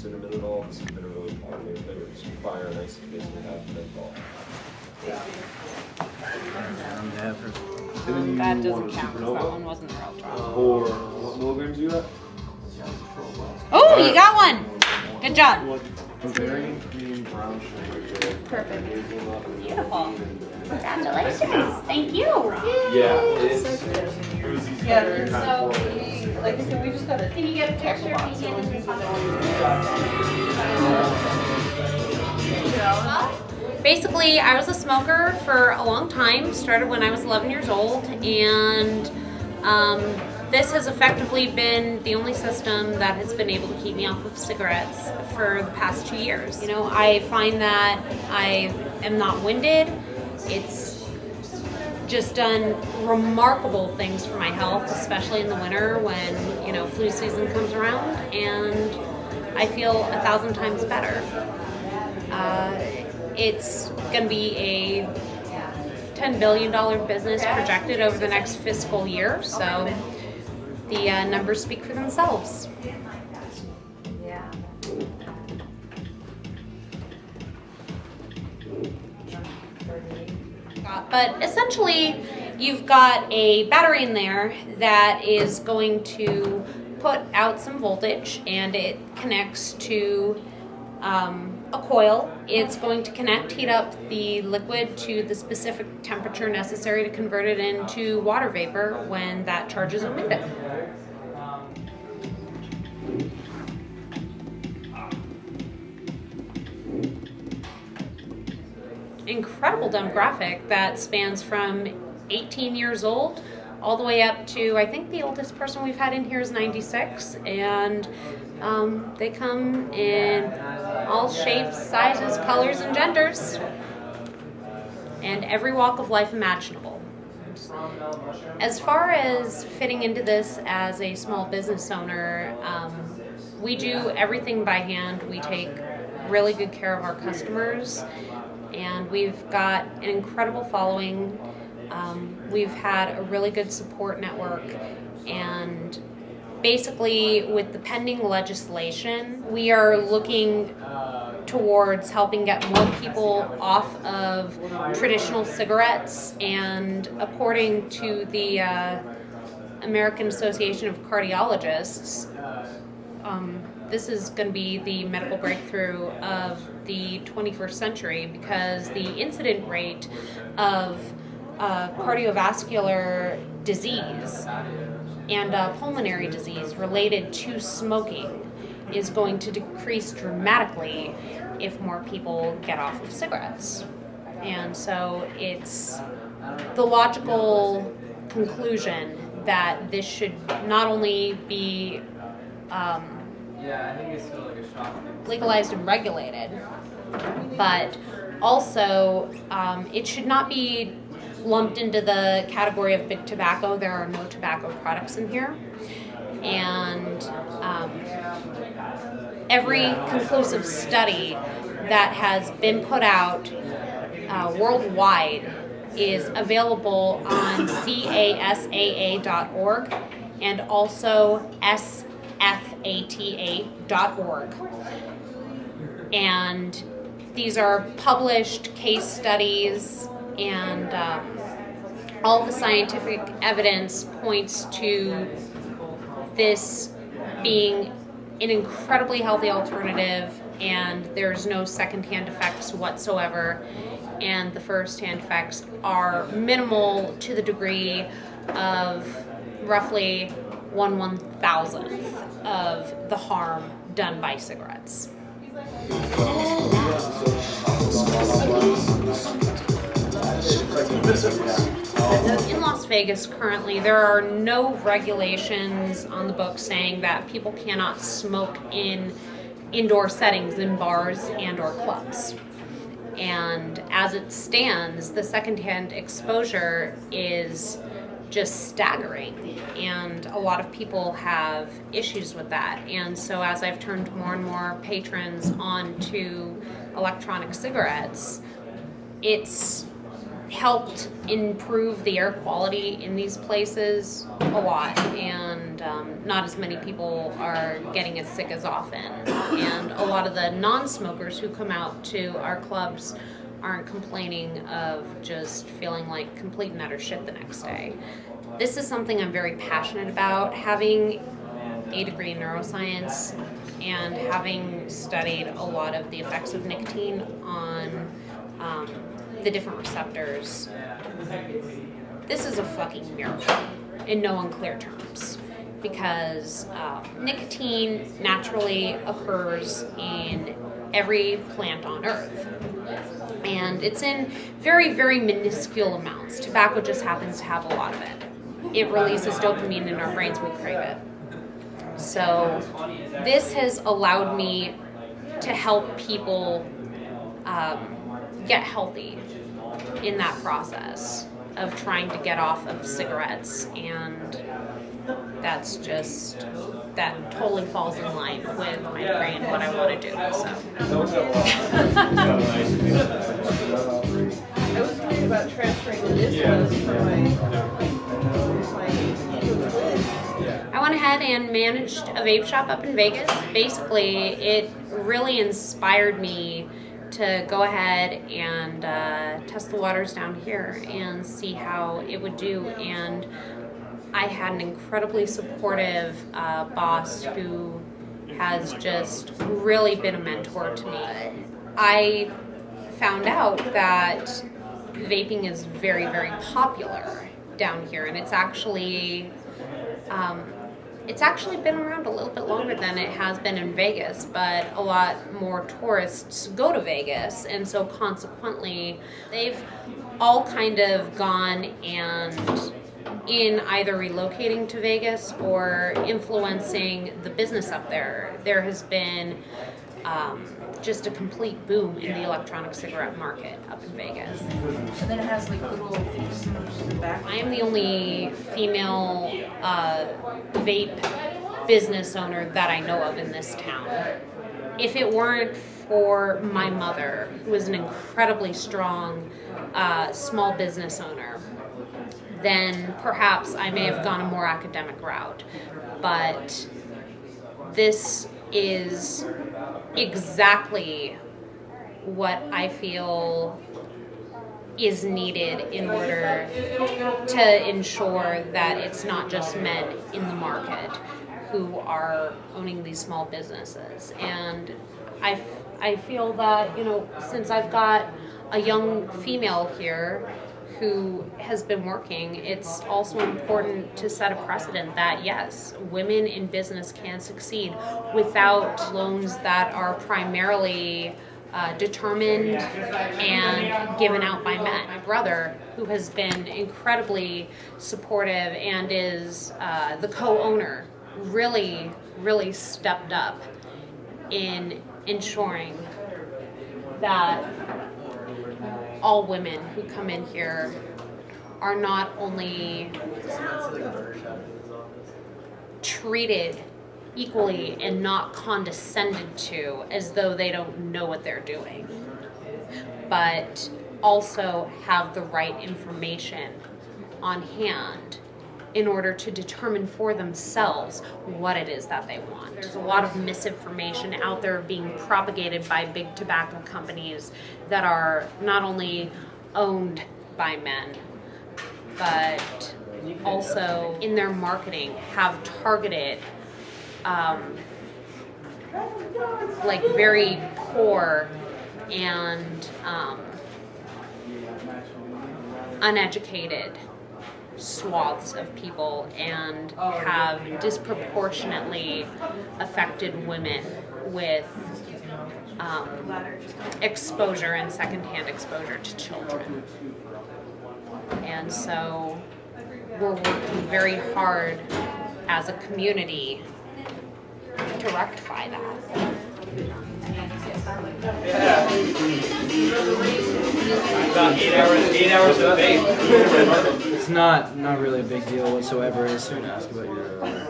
cinnamon at all. This has been a really popular flavor. It's fire and ice basically have menthol. That doesn't count because that one wasn't real chocolate. Or what milligrams you at? Oh, you got one! Good job. Bavarian cream brown sugar. Perfect. Beautiful. Congratulations. Thank you. Yeah, Yeah, so like I said, we just got to. Can you get a picture of me in this Basically, I was a smoker for a long time, started when I was 11 years old, and this has effectively been the only system that has been able to keep me off of cigarettes for the past 2 years. You know, I find that I am not winded. It's just done remarkable things for my health, especially in the winter when, you know, flu season comes around, and I feel 1,000 times better. It's going to be a $10 billion business projected over the next fiscal year, so the numbers speak for themselves. Yeah. But essentially, you've got a battery in there that is going to put out some voltage, and it connects to a coil. It's going to heat up the liquid to the specific temperature necessary to convert it into water vapor when that charge is omitted. Incredible demographic that spans from 18 years old all the way up to, I think the oldest person we've had in here is 96, and they come in all shapes, sizes, colors, and genders, and every walk of life imaginable. As far as fitting into this as a small business owner, we do everything by hand. We take really good care of our customers, and we've got an incredible following. We've had a really good support network, and basically with the pending legislation, we are looking towards helping get more people off of traditional cigarettes, and according to the American Association of Cardiologists, this is going to be the medical breakthrough of the 21st century, because the incident rate of cardiovascular disease and pulmonary disease related to smoking is going to decrease dramatically if more people get off of cigarettes. And so it's the logical conclusion that this should not only be legalized and regulated, but also it should not be lumped into the category of big tobacco. There are no tobacco products in here, and every conclusive study that has been put out worldwide is available on casaa.org and also sfata.org. And these are published case studies, and all the scientific evidence points to this being an incredibly healthy alternative, and there's no secondhand effects whatsoever, and the first-hand effects are minimal to the degree of roughly 1/1000th of the harm done by cigarettes. In Las Vegas currently, there are no regulations on the books saying that people cannot smoke in indoor settings in bars and or clubs. And as it stands, the secondhand exposure is just staggering, and a lot of people have issues with that. And so as I've turned more and more patrons on to electronic cigarettes, it's helped improve the air quality in these places a lot, and not as many people are getting as sick as often. And a lot of the non-smokers who come out to our clubs aren't complaining of just feeling like complete and utter shit the next day. This is something I'm very passionate about. Having a degree in neuroscience and having studied a lot of the effects of nicotine on the different receptors, this is a fucking miracle in no unclear terms, because nicotine naturally occurs in every plant on Earth, and it's in very, very minuscule amounts. Tobacco just happens to have a lot of it. It releases dopamine in our brains, we crave it. So this has allowed me to help people get healthy in that process of trying to get off of cigarettes, and that totally falls in line with my degree and what I want to do. So. I was thinking about transferring to this for my I went ahead and managed a vape shop up in Vegas. Basically, it really inspired me to go ahead and test the waters down here and see how it would do. And I had an incredibly supportive boss who has just really been a mentor to me. I found out that vaping is very, very popular down here, and it's actually been around a little bit longer than it has been in Vegas, but a lot more tourists go to Vegas, and so consequently they've all kind of gone and in either relocating to Vegas or influencing the business up there. There has been just a complete boom in the electronic cigarette market up in Vegas. And then it has like little things in the back. I am the only female vape business owner that I know of in this town. If it weren't for my mother, who is an incredibly strong small business owner, then perhaps I may have gone a more academic route. But this is exactly what I feel is needed in order to ensure that it's not just men in the market who are owning these small businesses. And I feel that, you know, since I've got a young female here who has been working, it's also important to set a precedent that yes, women in business can succeed without loans that are primarily determined and given out by men. My brother, who has been incredibly supportive and is the co-owner, really stepped up in ensuring that all women who come in here are not only treated equally and not condescended to as though they don't know what they're doing, but also have the right information on hand in order to determine for themselves what it is that they want. There's a lot of misinformation out there being propagated by big tobacco companies that are not only owned by men, but also in their marketing have targeted like very poor and uneducated swaths of people and have disproportionately affected women with exposure and secondhand exposure to children. And so we're working very hard as a community to rectify that. Yeah. About 8 hours of vape. It's not really a big deal whatsoever. As soon as ask about your use.